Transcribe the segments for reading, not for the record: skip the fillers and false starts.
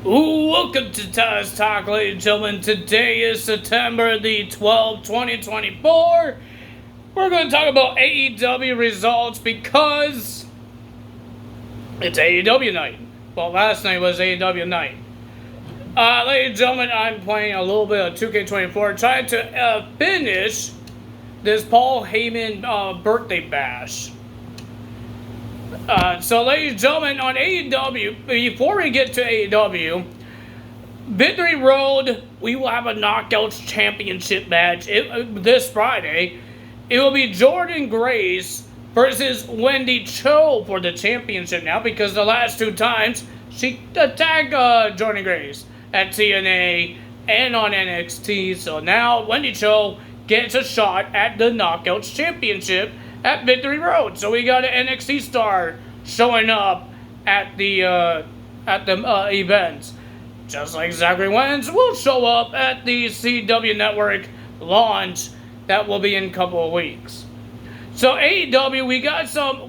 Welcome to Taz Talk, ladies and gentlemen. Today is September the 12th, 2024. We're going to talk about AEW results because it's AEW night. Well, last night was AEW night. Ladies and gentlemen, I'm playing a little bit of 2K24, trying to finish this Paul Heyman birthday bash. So, ladies and gentlemen, on AEW, before we get to AEW, Victory Road, we will have a Knockouts Championship match this Friday. It will be Jordynne Grace versus Wendy Cho for the championship now, because the last two times she attacked Jordynne Grace at TNA and on NXT. So now Wendy Cho gets a shot at the Knockouts Championship at Victory Road. So we got an NXT star showing up at the events. Just like Zachary Wentz will show up at the CW Network launch that will be in a couple of weeks. So AEW,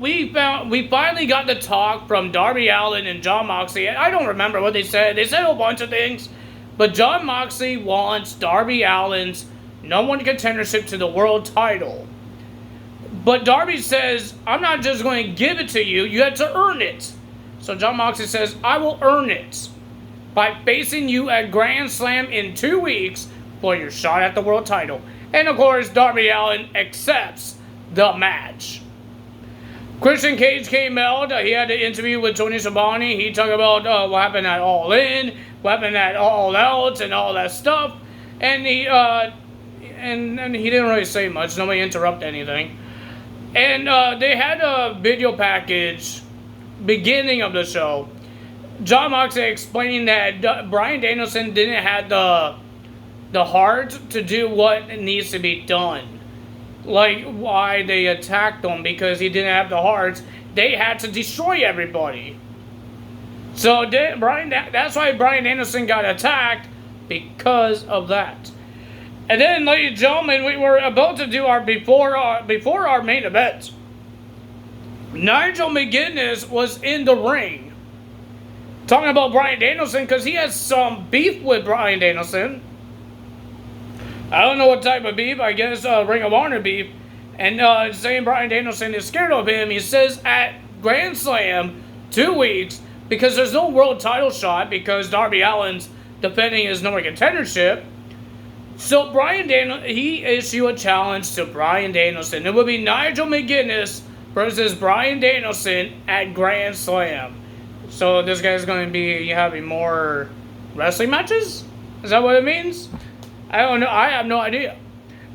we finally got the talk from Darby Allin and Jon Moxley. I don't remember what they said. They said a whole bunch of things. But Jon Moxley wants Darby Allin's #1 contendership to the world title. But Darby says, I'm not just going to give it to you, you have to earn it. So Jon Moxley says, I will earn it by facing you at Grand Slam in 2 weeks for your shot at the world title. And of course, Darby Allin accepts the match. Christian Cage came out. He had an interview with Tony Schiavone. He talked about what happened at All In, what happened at All Out, and all that stuff. And he and he didn't really say much. Nobody interrupted anything. And they had a video package beginning of the show. Jon Moxley explaining that Bryan Danielson didn't have the heart to do what needs to be done. Like why they attacked him, because he didn't have the heart. They had to destroy everybody. So that's why Bryan Danielson got attacked, because of that. And then, ladies and gentlemen, we were about to do our before our main event. Nigel McGuinness was in the ring talking about Bryan Danielson, because he has some beef with Bryan Danielson. I don't know what type of beef. I guess Ring of Honor beef. And saying Bryan Danielson is scared of him. He says at Grand Slam 2 weeks, because there's no world title shot, because Darby Allin's defending his #1 contendership. So he issued a challenge to Bryan Danielson. It would be Nigel McGuinness versus Bryan Danielson at Grand Slam. So this guy's going to be having more wrestling matches? Is that what it means? I don't know. I have no idea.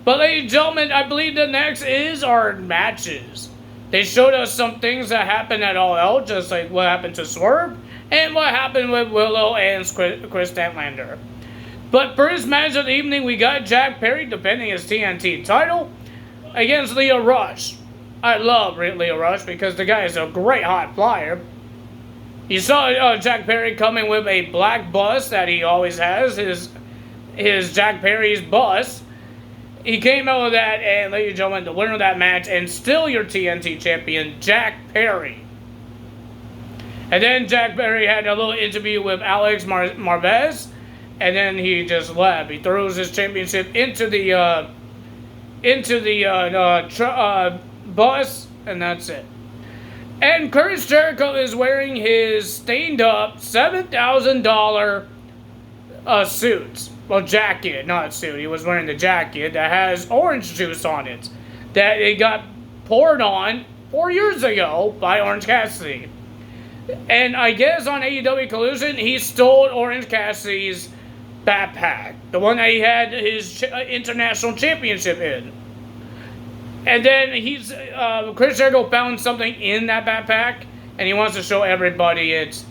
But ladies and gentlemen, I believe the next is our matches. They showed us some things that happened at All Out, just like what happened to Swerve and what happened with Willow and Chris Statlander. But first match of the evening, we got Jack Perry defending his TNT title against Lio Rush. I love Lio Rush because the guy is a great hot flyer. You saw Jack Perry coming with a black bus that he always has, his Jack Perry's bus. He came out with that, and ladies and gentlemen, the winner of that match, and still your TNT champion, Jack Perry. And then Jack Perry had a little interview with Alex Marvez. And then he just left. He throws his championship into the bus, and that's it. And Chris Jericho is wearing his stained-up $7,000 suit. Well, jacket, not suit. He was wearing the jacket that has orange juice on it, that it got poured on 4 years ago by Orange Cassidy. And I guess on AEW Collision, he stole Orange Cassidy's backpack, the one that he had his international championship in. And then Chris Jericho found something in that backpack, and he wants to show everybody it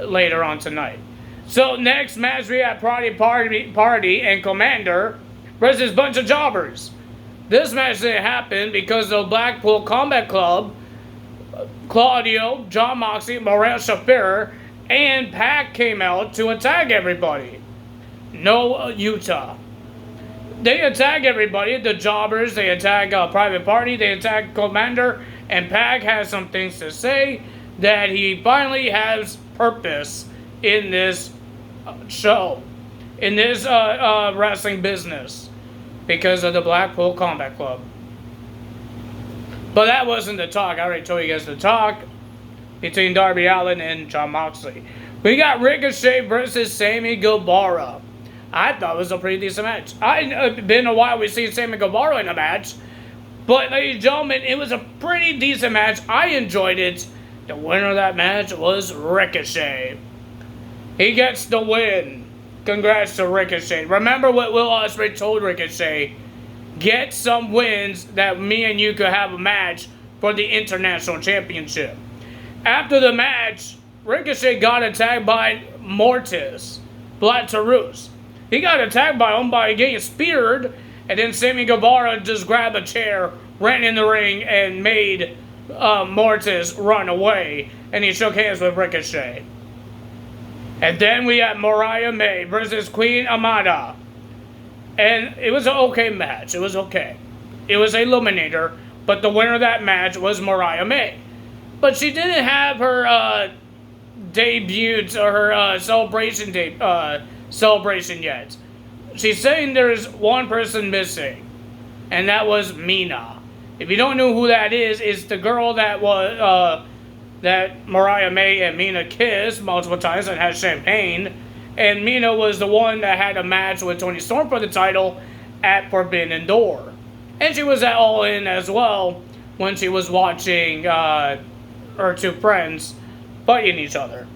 later on tonight. So next match, we have Party and Commander versus Bunch of Jobbers. This match didn't happen because the Blackpool Combat Club, Claudio, Jon Moxley, Morel Shafir, and Pac came out to attack everybody. No Utah. They attack everybody. The Jobbers, they attack Private Party, they attack Commander, and Pac has some things to say that he finally has purpose in this show in this wrestling business because of the Blackpool Combat Club. But that wasn't the talk. I already told you guys the talk between Darby Allin and Jon Moxley. We got Ricochet versus Sammy Guevara. I thought it was a pretty decent match. It's been a while we've seen Sammy Guevara in a match. But, ladies and gentlemen, it was a pretty decent match. I enjoyed it. The winner of that match was Ricochet. He gets the win. Congrats to Ricochet. Remember what Will Ospreay told Ricochet. Get some wins that me and you could have a match for the International Championship. After the match, Ricochet got attacked by Mortis, Black Taurus. He got attacked by him by getting speared, and then Sammy Guevara just grabbed a chair, ran in the ring, and made Mortis run away, and he shook hands with Ricochet. And then we had Mariah May versus Queen Amada. And it was an okay match. It was okay. It was a eliminator, but the winner of that match was Mariah May. But she didn't have her debut or her celebration yet. She's saying there's one person missing, and that was Mina. If you don't know who that is, it's the girl that was that Mariah May and Mina kissed multiple times and had champagne. And Mina was the one that had a match with Toni Storm for the title at Forbidden Door. And she was at All In as well when she was watching her two friends fighting each other.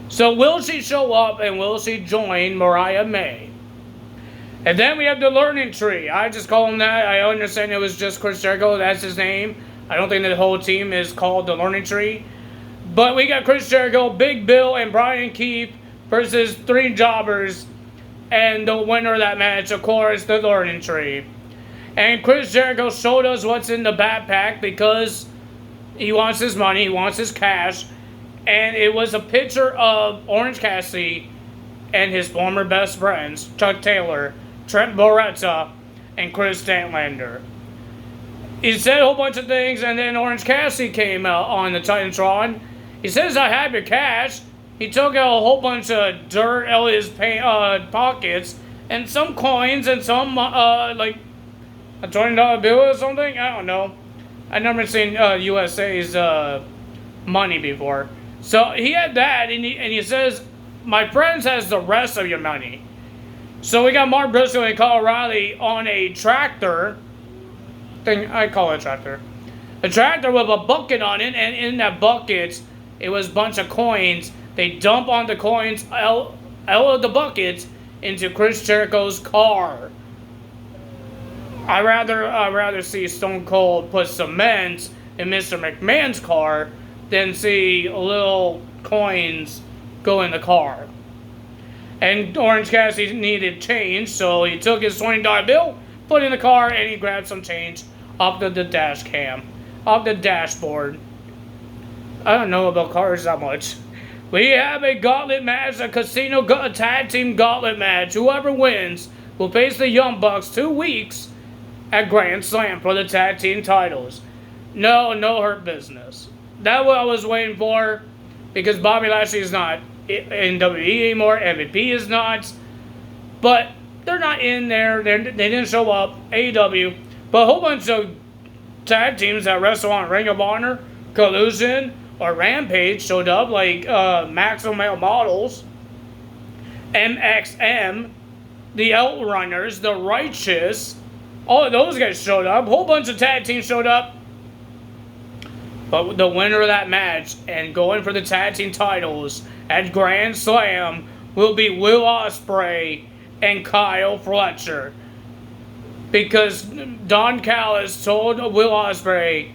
So will she show up and will she join Mariah May? And then we have the Learning Tree. I just call him that. I understand it was just Chris Jericho. That's his name. I don't think that the whole team is called the Learning Tree. But we got Chris Jericho, Big Bill, and Brian Keith versus three jobbers. And the winner of that match, of course, the Learning Tree. And Chris Jericho showed us what's in the backpack because he wants his money, he wants his cash. And it was a picture of Orange Cassidy and his former best friends, Chuck Taylor, Trent Barretta, and Chris Statlander. He said a whole bunch of things, and then Orange Cassidy came out on the Titantron. He says, I have your cash. He took out a whole bunch of dirt out of his pockets, and some coins, and some, like, a $20 bill or something? I don't know. I've never seen USA's money before. So he had that, and he says, my friends has the rest of your money. So we got Mark Briscoe and Kyle O'Reilly on a tractor. I call it a tractor. A tractor with a bucket on it, and in that bucket, it was a bunch of coins. They dump on the coins out of the buckets into Chris Jericho's car. I'd rather see Stone Cold put cement in Mr. McMahon's car than see little coins go in the car. And Orange Cassidy needed change, so he took his $20 bill, put it in the car, and he grabbed some change off the dash cam, off the dashboard. I don't know about cars that much. We have a gauntlet match, a tag team gauntlet match. Whoever wins will face the Young Bucks 2 weeks at Grand Slam for the tag team titles. No hurt business. That's what I was waiting for, because Bobby Lashley is not in WWE anymore. MVP is not. But they're not in there. They didn't show up. AEW. But a whole bunch of tag teams that wrestle on Ring of Honor, Collusion, or Rampage showed up, like Maximum Male Models, MXM, the Outrunners, the Righteous. All of those guys showed up. A whole bunch of tag teams showed up. But the winner of that match and going for the tag team titles at Grand Slam will be Will Ospreay and Kyle Fletcher. Because Don Callis told Will Ospreay,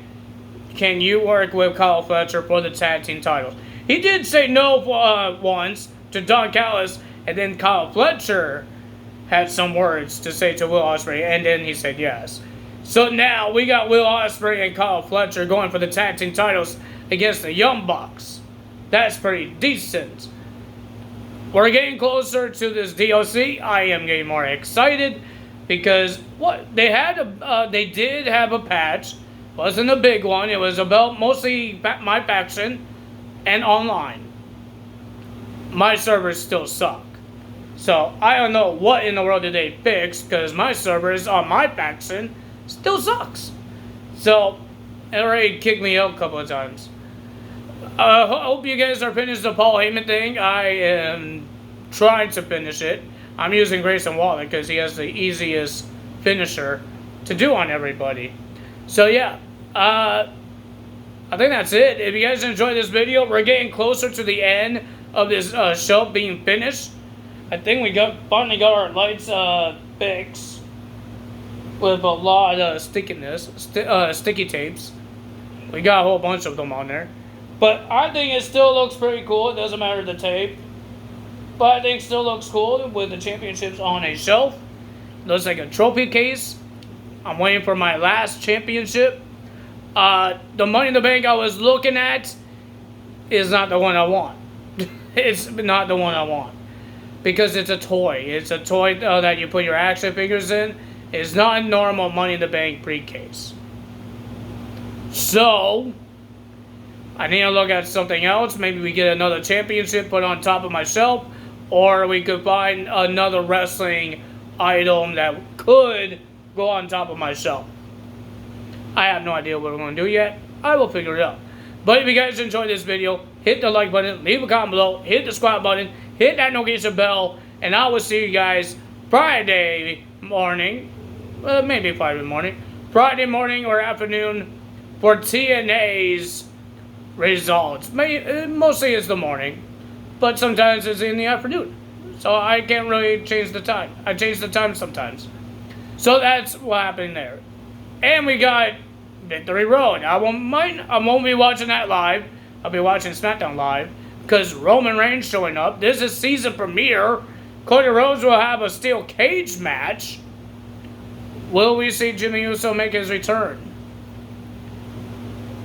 can you work with Kyle Fletcher for the tag team titles? He did say no once to Don Callis, and then Kyle Fletcher had some words to say to Will Ospreay, and then he said yes. So now we got Will Ospreay and Kyle Fletcher going for the tag team titles against the Young Bucks. That's pretty decent. We're getting closer to this DLC. I am getting more excited because they did have a patch. Wasn't a big one. It was about mostly my faction and online. my servers still suck. So I don't know what in the world did they fix, because my servers on my faction still sucks. So it already kicked me out a couple of times. Hope you guys are finished the Paul Heyman thing. I am trying to finish it. I'm using Grayson Waller because he has the easiest finisher to do on everybody. So yeah, I think that's it. If you guys enjoyed this video, we're getting closer to the end of this show being finished. I think we finally got our lights fixed with a lot of sticky tapes. We got a whole bunch of them on there. But I think it still looks pretty cool. It doesn't matter the tape. But I think it still looks cool with the championships on a shelf. Looks like a trophy case. I'm waiting for my last championship. The Money in the Bank I was looking at is not the one I want. It's not the one I want. Because it's a toy. It's a toy that you put your action figures in. It's not a normal Money in the Bank briefcase. So I need to look at something else. Maybe we get another championship put on top of my shelf. Or we could find another wrestling item that could go on top of my shelf. I have no idea what we're going to do yet. I will figure it out. But if you guys enjoyed this video, hit the like button, leave a comment below, hit the subscribe button, hit that notification bell, and I will see you guys Friday morning. Maybe Friday morning. Friday morning or afternoon for TNA's results. Mostly it's the morning, but sometimes it's in the afternoon. So I can't really change the time. I change the time sometimes. So that's what happened there. And we got Victory Road. I won't be watching that live. I'll be watching SmackDown live because Roman Reigns showing up. This is season premiere. Cody Rhodes will have a steel cage match. Will we see Jimmy Uso make his return?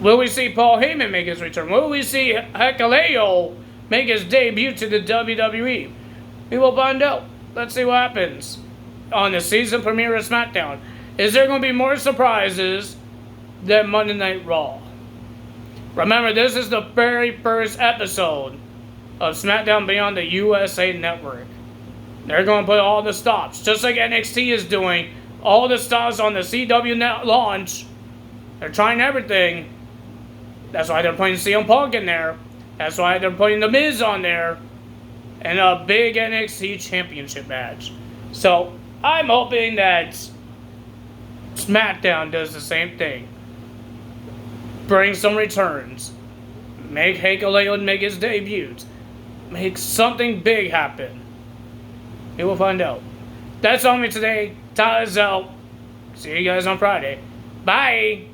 Will we see Paul Heyman make his return? Will we see Hikuleo make his debut to the WWE? We will find out. Let's see what happens on the season premiere of SmackDown. Is there going to be more surprises than Monday Night Raw? Remember, this is the very first episode of SmackDown Beyond the USA Network. They're going to put all the stops, just like NXT is doing. All the stops on the CW net launch. They're trying everything. That's why they're putting CM Punk in there. That's why they're putting The Miz on there. And a big NXT championship match. So, I'm hoping that SmackDown does the same thing. Bring some returns. Make Hikuleo make his debut. Make something big happen. We will find out. That's all me today. Tyler's out. See you guys on Friday. Bye.